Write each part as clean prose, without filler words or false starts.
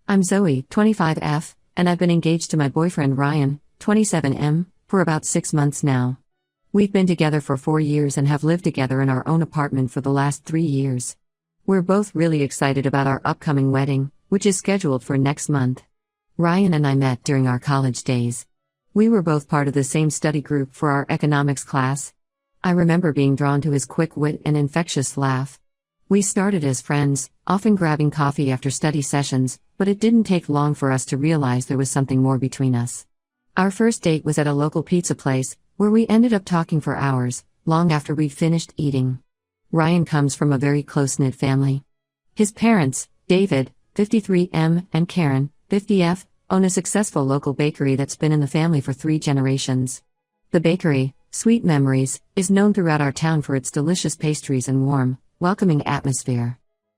I'm Zoe, 25F, and I've been engaged to my boyfriend Ryan, 27M, for about 6 months now. We've been together for 4 years and have lived together in our own apartment for the last 3 years. We're both really excited about our upcoming wedding, which is scheduled for next month. Ryan and I met during our college days. We were both part of the same study group for our economics class. I remember being drawn to his quick wit and infectious laugh. We started as friends, often grabbing coffee after study sessions, but it didn't take long for us to realize there was something more between us. Our first date was at a local pizza place, where we ended up talking for hours, long after we'd finished eating. Ryan comes from a very close-knit family. His parents, David, 53M, and Karen, 50F, own a successful local bakery that's been in the family for 3 generations. The bakery, Sweet Memories, is known throughout our town for its delicious pastries and warm, welcoming atmosphere.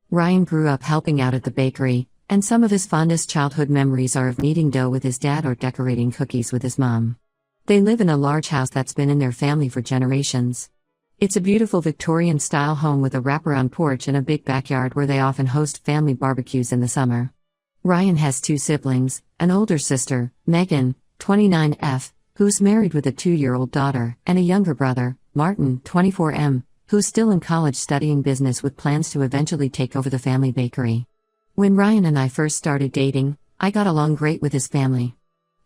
Ryan grew up helping out at the bakery, and some of his fondest childhood memories are of kneading dough with his dad or decorating cookies with his mom. They live in a large house that's been in their family for generations. It's a beautiful Victorian-style home with a wraparound porch and a big backyard where they often host family barbecues in the summer. Ryan has 2 siblings, an older sister, Megan, 29F, who's married with a 2-year-old daughter, and a younger brother, Martin, 24M, who's still in college studying business with plans to eventually take over the family bakery. When Ryan and I first started dating, I got along great with his family.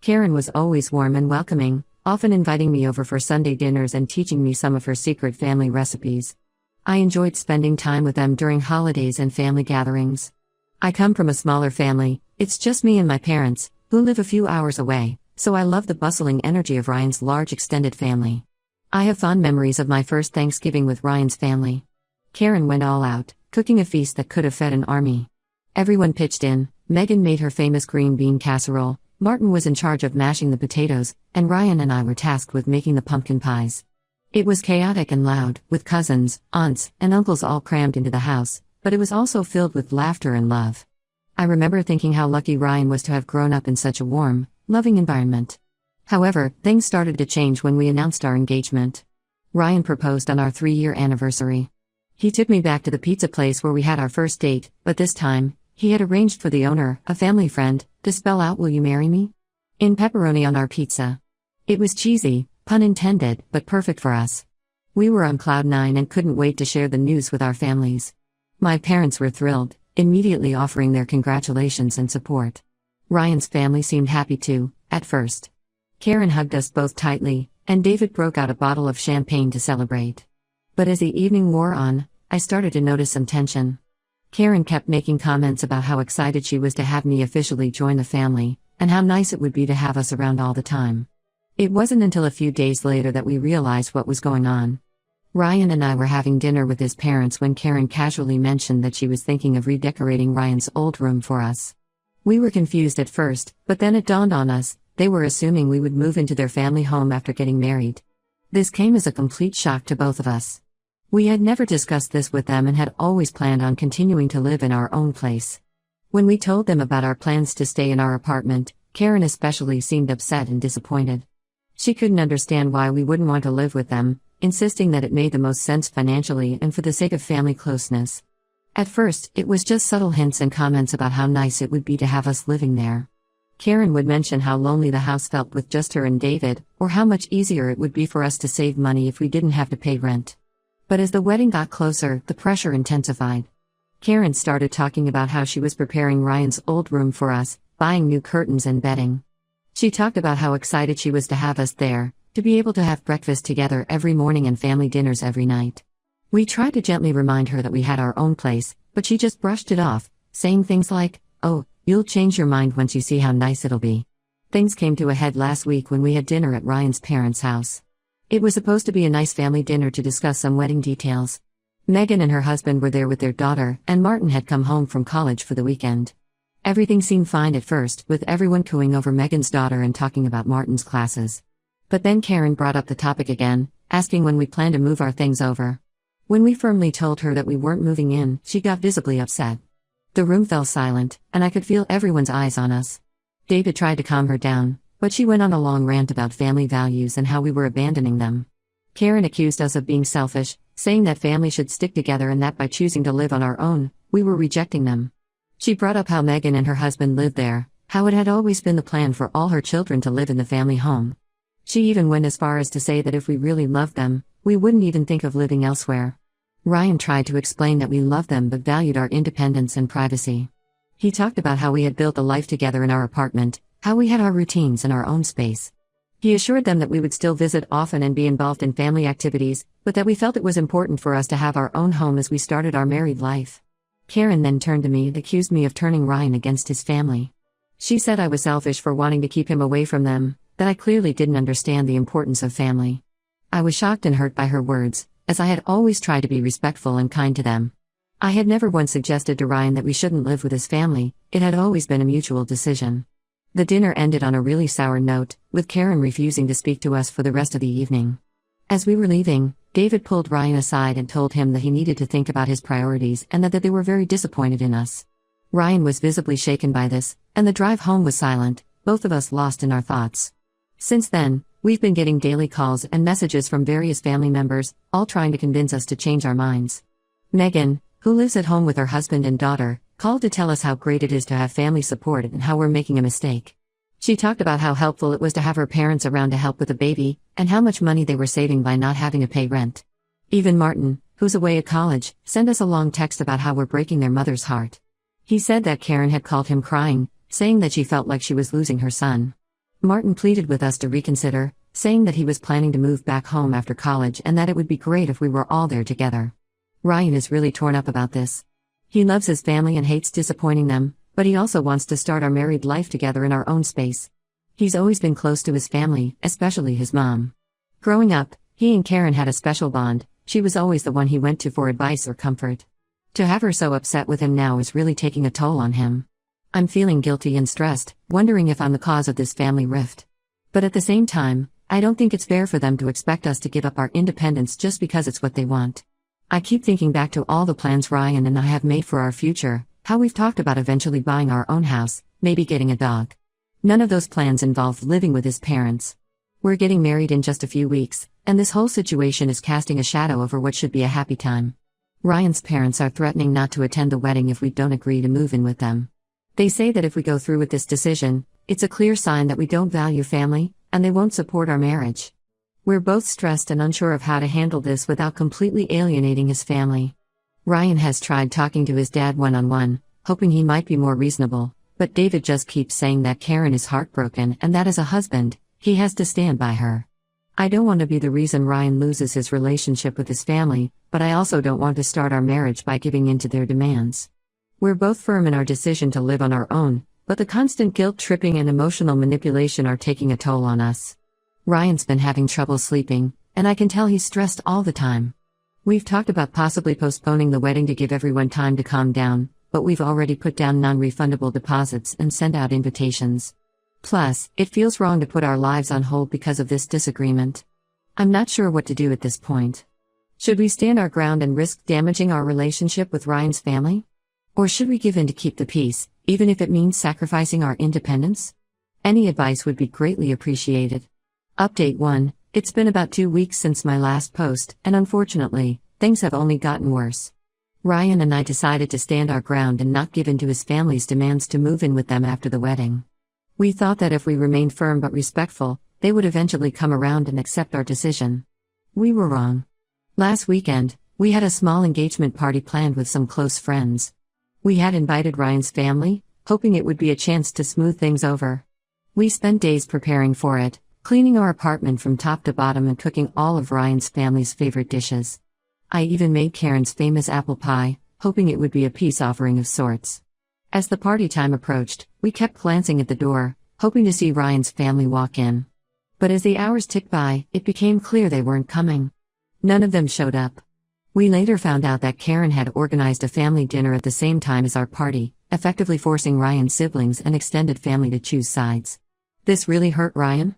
Karen was always warm and welcoming, often inviting me over for Sunday dinners and teaching me some of her secret family recipes. I enjoyed spending time with them during holidays and family gatherings. I come from a smaller family, it's just me and my parents, who live a few hours away, so I love the bustling energy of Ryan's large extended family. I have fond memories of my first Thanksgiving with Ryan's family. Karen went all out, cooking a feast that could have fed an army. Everyone pitched in. Megan made her famous green bean casserole, Martin was in charge of mashing the potatoes, and Ryan and I were tasked with making the pumpkin pies. It was chaotic and loud, with cousins, aunts, and uncles all crammed into the house, but it was also filled with laughter and love. I remember thinking how lucky Ryan was to have grown up in such a warm, loving environment. However, things started to change when we announced our engagement. Ryan proposed on our 3-year anniversary. He took me back to the pizza place where we had our first date, but this time, he had arranged for the owner, a family friend, to spell out "Will you marry me?" in pepperoni on our pizza. It was cheesy, pun intended, but perfect for us. We were on cloud 9 and couldn't wait to share the news with our families. My parents were thrilled, immediately offering their congratulations and support. Ryan's family seemed happy too, at first. Karen hugged us both tightly, and David broke out a bottle of champagne to celebrate. But as the evening wore on, I started to notice some tension. Karen kept making comments about how excited she was to have me officially join the family, and how nice it would be to have us around all the time. It wasn't until a few days later that we realized what was going on. Ryan and I were having dinner with his parents when Karen casually mentioned that she was thinking of redecorating Ryan's old room for us. We were confused at first, but then it dawned on us, they were assuming we would move into their family home after getting married. This came as a complete shock to both of us. We had never discussed this with them and had always planned on continuing to live in our own place. When we told them about our plans to stay in our apartment, Karen especially seemed upset and disappointed. She couldn't understand why we wouldn't want to live with them, insisting that it made the most sense financially and for the sake of family closeness. At first, it was just subtle hints and comments about how nice it would be to have us living there. Karen would mention how lonely the house felt with just her and David, or how much easier it would be for us to save money if we didn't have to pay rent. But as the wedding got closer, the pressure intensified. Karen started talking about how she was preparing Ryan's old room for us, buying new curtains and bedding. She talked about how excited she was to have us there, to be able to have breakfast together every morning and family dinners every night. We tried to gently remind her that we had our own place, but she just brushed it off, saying things like, "Oh, you'll change your mind once you see how nice it'll be." Things came to a head last week when we had dinner at Ryan's parents' house. It was supposed to be a nice family dinner to discuss some wedding details. Megan and her husband were there with their daughter, and Martin had come home from college for the weekend. Everything seemed fine at first, with everyone cooing over Megan's daughter and talking about Martin's classes. But then Karen brought up the topic again, asking when we planned to move our things over. When we firmly told her that we weren't moving in, she got visibly upset. The room fell silent, and I could feel everyone's eyes on us. David tried to calm her down, but she went on a long rant about family values and how we were abandoning them. Karen accused us of being selfish, saying that family should stick together and that by choosing to live on our own, we were rejecting them. She brought up how Megan and her husband lived there, how it had always been the plan for all her children to live in the family home. She even went as far as to say that if we really loved them, we wouldn't even think of living elsewhere. Ryan tried to explain that we loved them but valued our independence and privacy. He talked about how we had built a life together in our apartment, how we had our routines and our own space. He assured them that we would still visit often and be involved in family activities, but that we felt it was important for us to have our own home as we started our married life. Karen then turned to me and accused me of turning Ryan against his family. She said I was selfish for wanting to keep him away from them, that I clearly didn't understand the importance of family. I was shocked and hurt by her words, as I had always tried to be respectful and kind to them. I had never once suggested to Ryan that we shouldn't live with his family, it had always been a mutual decision. The dinner ended on a really sour note, with Karen refusing to speak to us for the rest of the evening. As we were leaving, David pulled Ryan aside and told him that he needed to think about his priorities and that they were very disappointed in us. Ryan was visibly shaken by this, and the drive home was silent, both of us lost in our thoughts. Since then, we've been getting daily calls and messages from various family members, all trying to convince us to change our minds. Megan, who lives at home with her husband and daughter, called to tell us how great it is to have family support and how we're making a mistake. She talked about how helpful it was to have her parents around to help with the baby, and how much money they were saving by not having to pay rent. Even Martin, who's away at college, sent us a long text about how we're breaking their mother's heart. He said that Karen had called him crying, saying that she felt like she was losing her son. Martin pleaded with us to reconsider, saying that he was planning to move back home after college and that it would be great if we were all there together. Ryan is really torn up about this. He loves his family and hates disappointing them, but he also wants to start our married life together in our own space. He's always been close to his family, especially his mom. Growing up, he and Karen had a special bond. She was always the one he went to for advice or comfort. To have her so upset with him now is really taking a toll on him. I'm feeling guilty and stressed, wondering if I'm the cause of this family rift. But at the same time, I don't think it's fair for them to expect us to give up our independence just because it's what they want. I keep thinking back to all the plans Ryan and I have made for our future, how we've talked about eventually buying our own house, maybe getting a dog. None of those plans involved living with his parents. We're getting married in just a few weeks, and this whole situation is casting a shadow over what should be a happy time. Ryan's parents are threatening not to attend the wedding if we don't agree to move in with them. They say that if we go through with this decision, it's a clear sign that we don't value family, and they won't support our marriage. We're both stressed and unsure of how to handle this without completely alienating his family. Ryan has tried talking to his dad one-on-one, hoping he might be more reasonable, but David just keeps saying that Karen is heartbroken and that as a husband, he has to stand by her. I don't want to be the reason Ryan loses his relationship with his family, but I also don't want to start our marriage by giving in to their demands. We're both firm in our decision to live on our own, but the constant guilt-tripping and emotional manipulation are taking a toll on us. Ryan's been having trouble sleeping, and I can tell he's stressed all the time. We've talked about possibly postponing the wedding to give everyone time to calm down, but we've already put down non-refundable deposits and sent out invitations. Plus, it feels wrong to put our lives on hold because of this disagreement. I'm not sure what to do at this point. Should we stand our ground and risk damaging our relationship with Ryan's family? Or should we give in to keep the peace, even if it means sacrificing our independence? Any advice would be greatly appreciated. Update 1. It's been about 2 weeks since my last post, and unfortunately, things have only gotten worse. Ryan and I decided to stand our ground and not give in to his family's demands to move in with them after the wedding. We thought that if we remained firm but respectful, they would eventually come around and accept our decision. We were wrong. Last weekend, we had a small engagement party planned with some close friends. We had invited Ryan's family, hoping it would be a chance to smooth things over. We spent days preparing for it, cleaning our apartment from top to bottom and cooking all of Ryan's family's favorite dishes. I even made Karen's famous apple pie, hoping it would be a peace offering of sorts. As the party time approached, we kept glancing at the door, hoping to see Ryan's family walk in. But as the hours ticked by, it became clear they weren't coming. None of them showed up. We later found out that Karen had organized a family dinner at the same time as our party, effectively forcing Ryan's siblings and extended family to choose sides. This really hurt Ryan.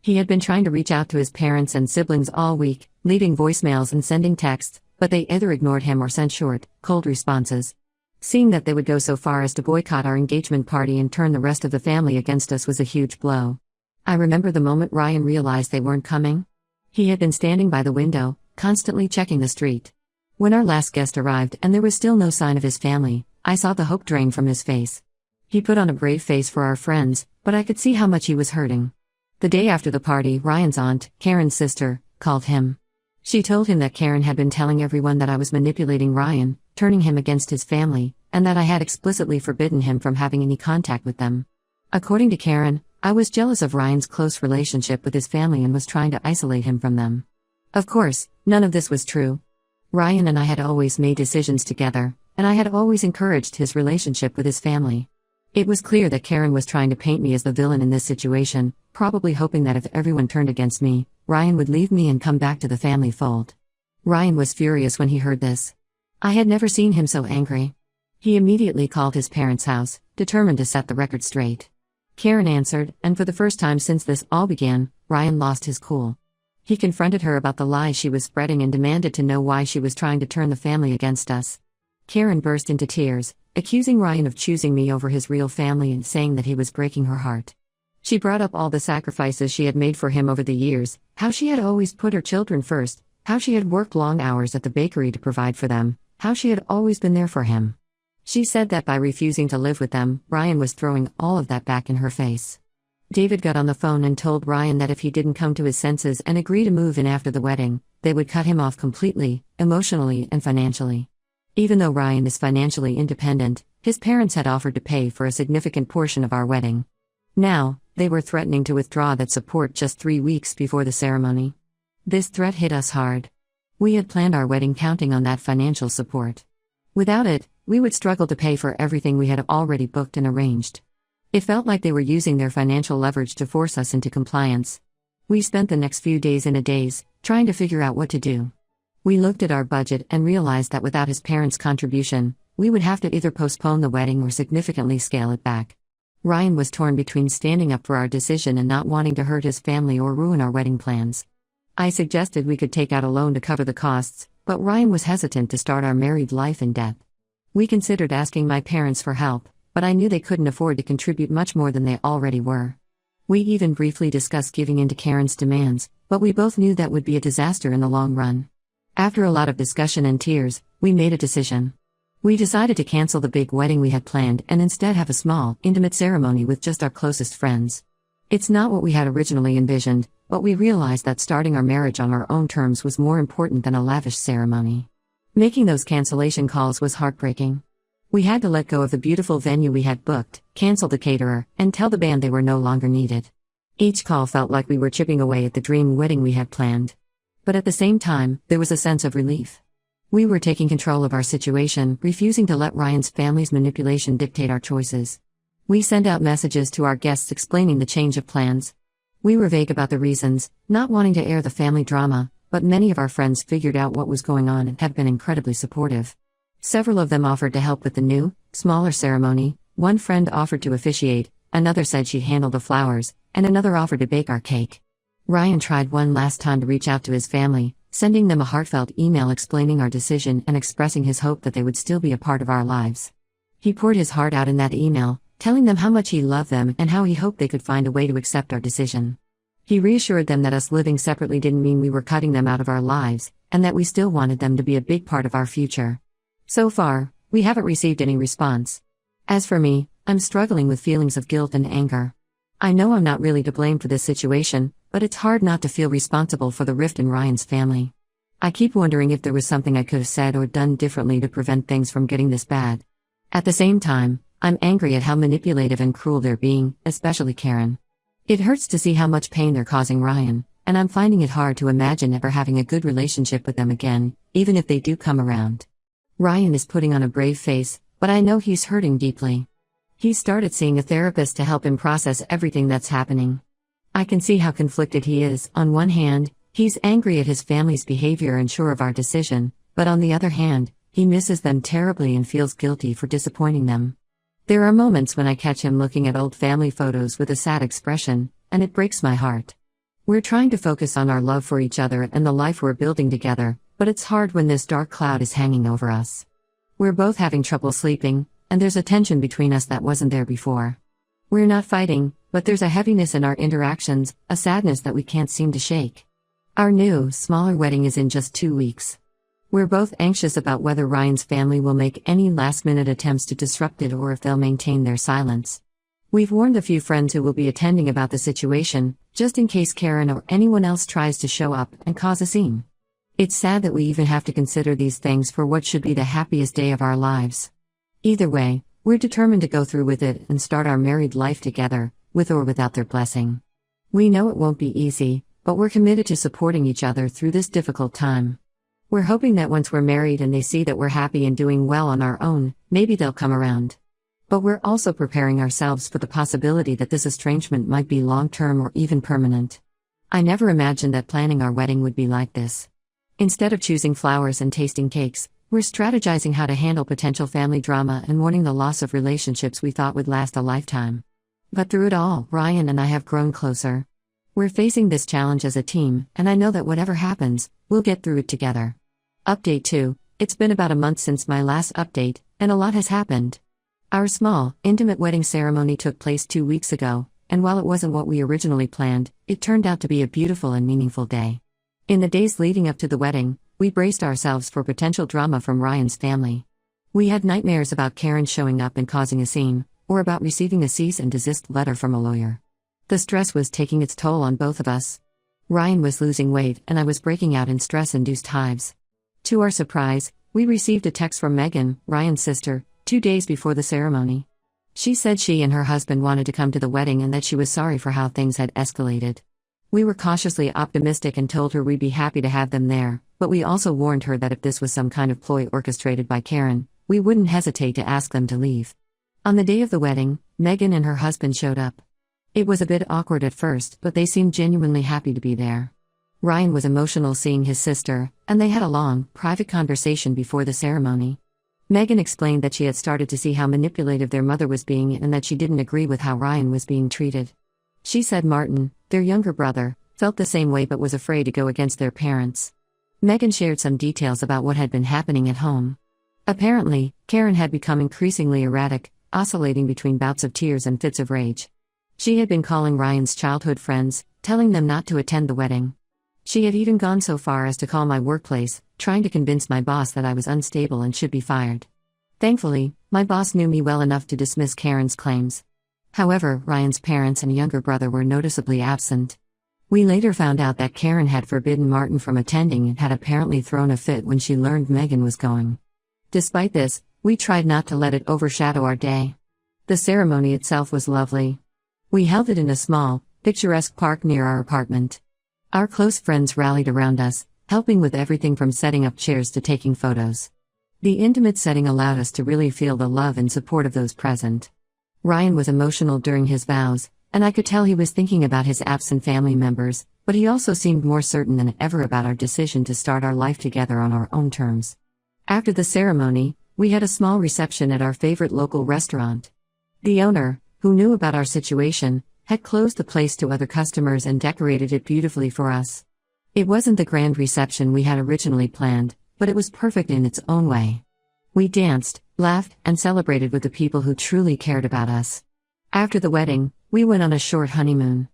He had been trying to reach out to his parents and siblings all week, leaving voicemails and sending texts, but they either ignored him or sent short, cold responses. Seeing that they would go so far as to boycott our engagement party and turn the rest of the family against us was a huge blow. I remember the moment Ryan realized they weren't coming. He had been standing by the window, constantly checking the street. When our last guest arrived and there was still no sign of his family, I saw the hope drain from his face. He put on a brave face for our friends, but I could see how much he was hurting. The day after the party, Ryan's aunt, Karen's sister, called him. She told him that Karen had been telling everyone that I was manipulating Ryan, turning him against his family, and that I had explicitly forbidden him from having any contact with them. According to Karen, I was jealous of Ryan's close relationship with his family and was trying to isolate him from them. Of course, none of this was true. Ryan and I had always made decisions together, and I had always encouraged his relationship with his family. It was clear that Karen was trying to paint me as the villain in this situation, probably hoping that if everyone turned against me, Ryan would leave me and come back to the family fold. Ryan was furious when he heard this. I had never seen him so angry. He immediately called his parents' house, determined to set the record straight. Karen answered, and for the first time since this all began, Ryan lost his cool. He confronted her about the lies she was spreading and demanded to know why she was trying to turn the family against us. Karen burst into tears, accusing Ryan of choosing me over his real family and saying that he was breaking her heart. She brought up all the sacrifices she had made for him over the years, how she had always put her children first, how she had worked long hours at the bakery to provide for them, how she had always been there for him. She said that by refusing to live with them, Ryan was throwing all of that back in her face. David got on the phone and told Ryan that if he didn't come to his senses and agree to move in after the wedding, they would cut him off completely, emotionally and financially. Even though Ryan is financially independent, his parents had offered to pay for a significant portion of our wedding. Now, they were threatening to withdraw that support just 3 weeks before the ceremony. This threat hit us hard. We had planned our wedding counting on that financial support. Without it, we would struggle to pay for everything we had already booked and arranged. It felt like they were using their financial leverage to force us into compliance. We spent the next few days in a daze, trying to figure out what to do. We looked at our budget and realized that without his parents' contribution, we would have to either postpone the wedding or significantly scale it back. Ryan was torn between standing up for our decision and not wanting to hurt his family or ruin our wedding plans. I suggested we could take out a loan to cover the costs, but Ryan was hesitant to start our married life in debt. We considered asking my parents for help, but I knew they couldn't afford to contribute much more than they already were. We even briefly discussed giving in to Karen's demands, but we both knew that would be a disaster in the long run. After a lot of discussion and tears, we made a decision. We decided to cancel the big wedding we had planned and instead have a small, intimate ceremony with just our closest friends. It's not what we had originally envisioned, but we realized that starting our marriage on our own terms was more important than a lavish ceremony. Making those cancellation calls was heartbreaking. We had to let go of the beautiful venue we had booked, cancel the caterer, and tell the band they were no longer needed. Each call felt like we were chipping away at the dream wedding we had planned. But at the same time, there was a sense of relief. We were taking control of our situation, refusing to let Ryan's family's manipulation dictate our choices. We sent out messages to our guests explaining the change of plans. We were vague about the reasons, not wanting to air the family drama, but many of our friends figured out what was going on and have been incredibly supportive. Several of them offered to help with the new, smaller ceremony. One friend offered to officiate, another said she'd handle the flowers, and another offered to bake our cake. Ryan tried one last time to reach out to his family, sending them a heartfelt email explaining our decision and expressing his hope that they would still be a part of our lives. He poured his heart out in that email, telling them how much he loved them and how he hoped they could find a way to accept our decision. He reassured them that us living separately didn't mean we were cutting them out of our lives, and that we still wanted them to be a big part of our future. So far, we haven't received any response. As for me, I'm struggling with feelings of guilt and anger. I know I'm not really to blame for this situation, but it's hard not to feel responsible for the rift in Ryan's family. I keep wondering if there was something I could have said or done differently to prevent things from getting this bad. At the same time, I'm angry at how manipulative and cruel they're being, especially Karen. It hurts to see how much pain they're causing Ryan, and I'm finding it hard to imagine ever having a good relationship with them again, even if they do come around. Ryan is putting on a brave face, but I know he's hurting deeply. He's started seeing a therapist to help him process everything that's happening. I can see how conflicted he is. On one hand, he's angry at his family's behavior and sure of our decision, but on the other hand, he misses them terribly and feels guilty for disappointing them. There are moments when I catch him looking at old family photos with a sad expression, and it breaks my heart. We're trying to focus on our love for each other and the life we're building together, but it's hard when this dark cloud is hanging over us. We're both having trouble sleeping, and there's a tension between us that wasn't there before. We're not fighting, but there's a heaviness in our interactions, a sadness that we can't seem to shake. Our new, smaller wedding is in just 2 weeks. We're both anxious about whether Ryan's family will make any last-minute attempts to disrupt it or if they'll maintain their silence. We've warned a few friends who will be attending about the situation, just in case Karen or anyone else tries to show up and cause a scene. It's sad that we even have to consider these things for what should be the happiest day of our lives. Either way, we're determined to go through with it and start our married life together, with or without their blessing. We know it won't be easy, but we're committed to supporting each other through this difficult time. We're hoping that once we're married and they see that we're happy and doing well on our own, maybe they'll come around. But we're also preparing ourselves for the possibility that this estrangement might be long-term or even permanent. I never imagined that planning our wedding would be like this. Instead of choosing flowers and tasting cakes, we're strategizing how to handle potential family drama and mourning the loss of relationships we thought would last a lifetime. But through it all, Ryan and I have grown closer. We're facing this challenge as a team, and I know that whatever happens, we'll get through it together. Update 2. It's been about a month since my last update, and a lot has happened. Our small, intimate wedding ceremony took place 2 weeks ago, and while it wasn't what we originally planned, it turned out to be a beautiful and meaningful day. In the days leading up to the wedding, we braced ourselves for potential drama from Ryan's family. We had nightmares about Karen showing up and causing a scene, or about receiving a cease and desist letter from a lawyer. The stress was taking its toll on both of us. Ryan was losing weight, and I was breaking out in stress-induced hives. To our surprise, we received a text from Megan, Ryan's sister, 2 days before the ceremony. She said she and her husband wanted to come to the wedding and that she was sorry for how things had escalated. We were cautiously optimistic and told her we'd be happy to have them there, but we also warned her that if this was some kind of ploy orchestrated by Karen, we wouldn't hesitate to ask them to leave. On the day of the wedding, Megan and her husband showed up. It was a bit awkward at first, but they seemed genuinely happy to be there. Ryan was emotional seeing his sister, and they had a long, private conversation before the ceremony. Megan explained that she had started to see how manipulative their mother was being and that she didn't agree with how Ryan was being treated. She said Martin, their younger brother, felt the same way but was afraid to go against their parents. Megan shared some details about what had been happening at home. Apparently, Karen had become increasingly erratic, oscillating between bouts of tears and fits of rage. She had been calling Ryan's childhood friends, telling them not to attend the wedding. She had even gone so far as to call my workplace, trying to convince my boss that I was unstable and should be fired. Thankfully, my boss knew me well enough to dismiss Karen's claims. However, Ryan's parents and younger brother were noticeably absent. We later found out that Karen had forbidden Martin from attending and had apparently thrown a fit when she learned Megan was going. Despite this, we tried not to let it overshadow our day. The ceremony itself was lovely. We held it in a small, picturesque park near our apartment. Our close friends rallied around us, helping with everything from setting up chairs to taking photos. The intimate setting allowed us to really feel the love and support of those present. Ryan was emotional during his vows, and I could tell he was thinking about his absent family members, but he also seemed more certain than ever about our decision to start our life together on our own terms. After the ceremony, we had a small reception at our favorite local restaurant. The owner, who knew about our situation, had closed the place to other customers and decorated it beautifully for us. It wasn't the grand reception we had originally planned, but it was perfect in its own way. We danced, laughed, and celebrated with the people who truly cared about us. After the wedding, we went on a short honeymoon.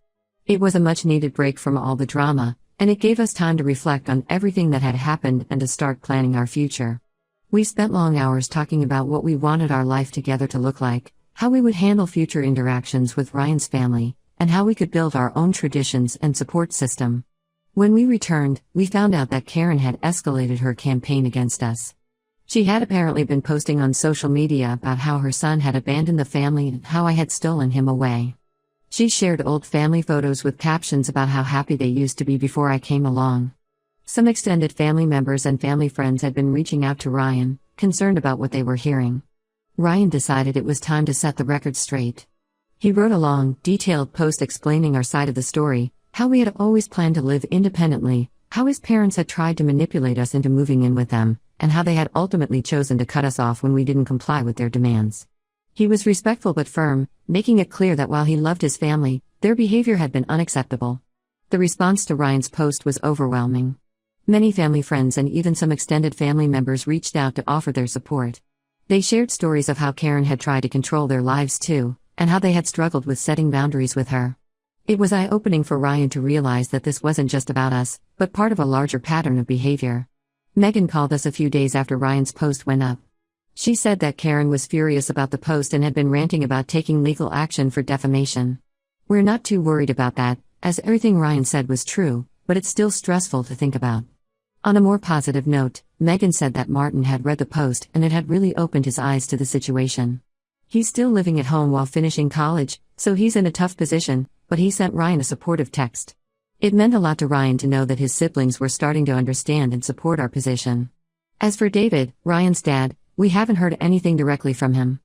It was a much-needed break from all the drama, and it gave us time to reflect on everything that had happened and to start planning our future. We spent long hours talking about what we wanted our life together to look like, how we would handle future interactions with Ryan's family, and how we could build our own traditions and support system. When we returned, we found out that Karen had escalated her campaign against us. She had apparently been posting on social media about how her son had abandoned the family and how I had stolen him away. She shared old family photos with captions about how happy they used to be before I came along. Some extended family members and family friends had been reaching out to Ryan, concerned about what they were hearing. Ryan decided it was time to set the record straight. He wrote a long, detailed post explaining our side of the story, how we had always planned to live independently, how his parents had tried to manipulate us into moving in with them, and how they had ultimately chosen to cut us off when we didn't comply with their demands. He was respectful but firm, making it clear that while he loved his family, their behavior had been unacceptable. The response to Ryan's post was overwhelming. Many family friends and even some extended family members reached out to offer their support. They shared stories of how Karen had tried to control their lives too, and how they had struggled with setting boundaries with her. It was eye-opening for Ryan to realize that this wasn't just about us, but part of a larger pattern of behavior. Megan called us a few days after Ryan's post went up. She said that Karen was furious about the post and had been ranting about taking legal action for defamation. We're not too worried about that, as everything Ryan said was true, but it's still stressful to think about. On a more positive note, Megan said that Martin had read the post and it had really opened his eyes to the situation. He's still living at home while finishing college, so he's in a tough position, but he sent Ryan a supportive text. It meant a lot to Ryan to know that his siblings were starting to understand and support our position. As for David, Ryan's dad, we haven't heard anything directly from him.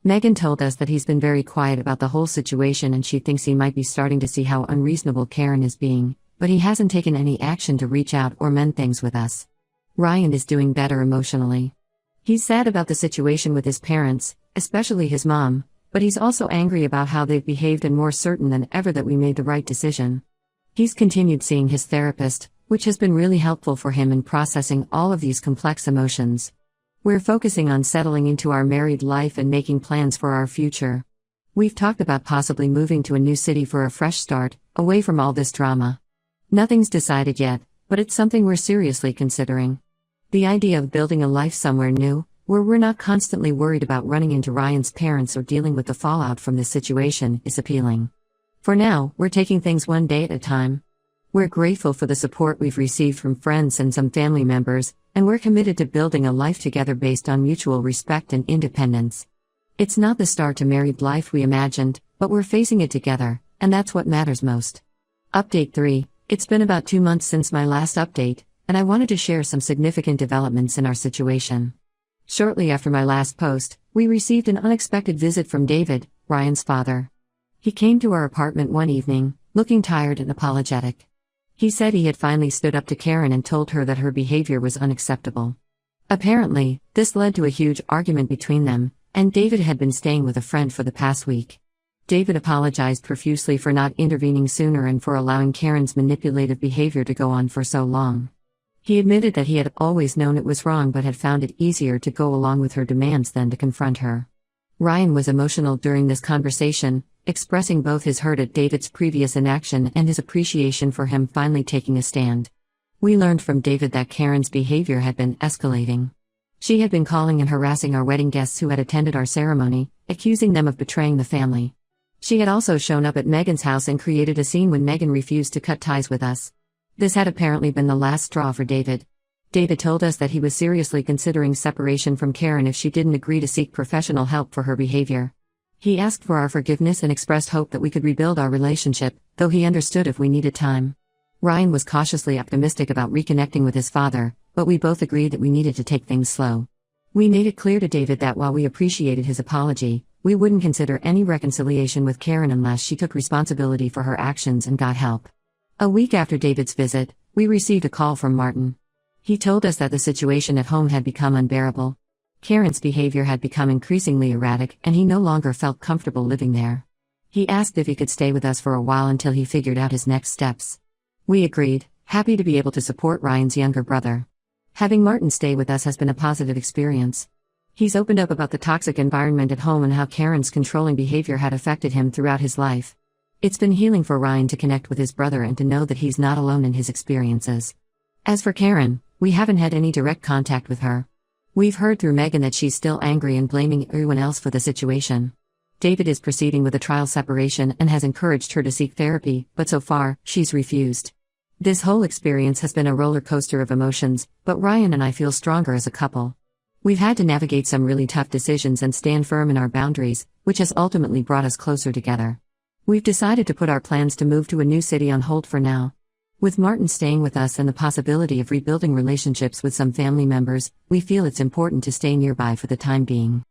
Megan told us that he's been very quiet about the whole situation and she thinks he might be starting to see how unreasonable Karen is being, but he hasn't taken any action to reach out or mend things with us. Ryan is doing better emotionally. He's sad about the situation with his parents, especially his mom, but he's also angry about how they've behaved and more certain than ever that we made the right decision. He's continued seeing his therapist, which has been really helpful for him in processing all of these complex emotions. We're focusing on settling into our married life and making plans for our future. We've talked about possibly moving to a new city for a fresh start, away from all this drama. Nothing's decided yet, but it's something we're seriously considering. The idea of building a life somewhere new, where we're not constantly worried about running into Ryan's parents or dealing with the fallout from this situation, is appealing. For now, we're taking things one day at a time. We're grateful for the support we've received from friends and some family members, and we're committed to building a life together based on mutual respect and independence. It's not the start to married life we imagined, but we're facing it together, and that's what matters most. Update 3. It's been about 2 months since my last update, and I wanted to share some significant developments in our situation. Shortly after my last post, we received an unexpected visit from David, Ryan's father. He came to our apartment one evening, looking tired and apologetic. He said he had finally stood up to Karen and told her that her behavior was unacceptable. Apparently, this led to a huge argument between them, and David had been staying with a friend for the past week. David apologized profusely for not intervening sooner and for allowing Karen's manipulative behavior to go on for so long. He admitted that he had always known it was wrong but had found it easier to go along with her demands than to confront her. Ryan was emotional during this conversation, expressing both his hurt at David's previous inaction and his appreciation for him finally taking a stand. We learned from David that Karen's behavior had been escalating. She had been calling and harassing our wedding guests who had attended our ceremony, accusing them of betraying the family. She had also shown up at Megan's house and created a scene when Megan refused to cut ties with us. This had apparently been the last straw for David. David told us that he was seriously considering separation from Karen if she didn't agree to seek professional help for her behavior. He asked for our forgiveness and expressed hope that we could rebuild our relationship, though he understood if we needed time. Ryan was cautiously optimistic about reconnecting with his father, but we both agreed that we needed to take things slow. We made it clear to David that while we appreciated his apology, we wouldn't consider any reconciliation with Karen unless she took responsibility for her actions and got help. A week after David's visit, we received a call from Martin. He told us that the situation at home had become unbearable. Karen's behavior had become increasingly erratic and he no longer felt comfortable living there. He asked if he could stay with us for a while until he figured out his next steps. We agreed, happy to be able to support Ryan's younger brother. Having Martin stay with us has been a positive experience. He's opened up about the toxic environment at home and how Karen's controlling behavior had affected him throughout his life. It's been healing for Ryan to connect with his brother and to know that he's not alone in his experiences. As for Karen, we haven't had any direct contact with her. We've heard through Megan that she's still angry and blaming everyone else for the situation. David is proceeding with a trial separation and has encouraged her to seek therapy, but so far, she's refused. This whole experience has been a roller coaster of emotions, but Ryan and I feel stronger as a couple. We've had to navigate some really tough decisions and stand firm in our boundaries, which has ultimately brought us closer together. We've decided to put our plans to move to a new city on hold for now. With Martin staying with us and the possibility of rebuilding relationships with some family members, we feel it's important to stay nearby for the time being.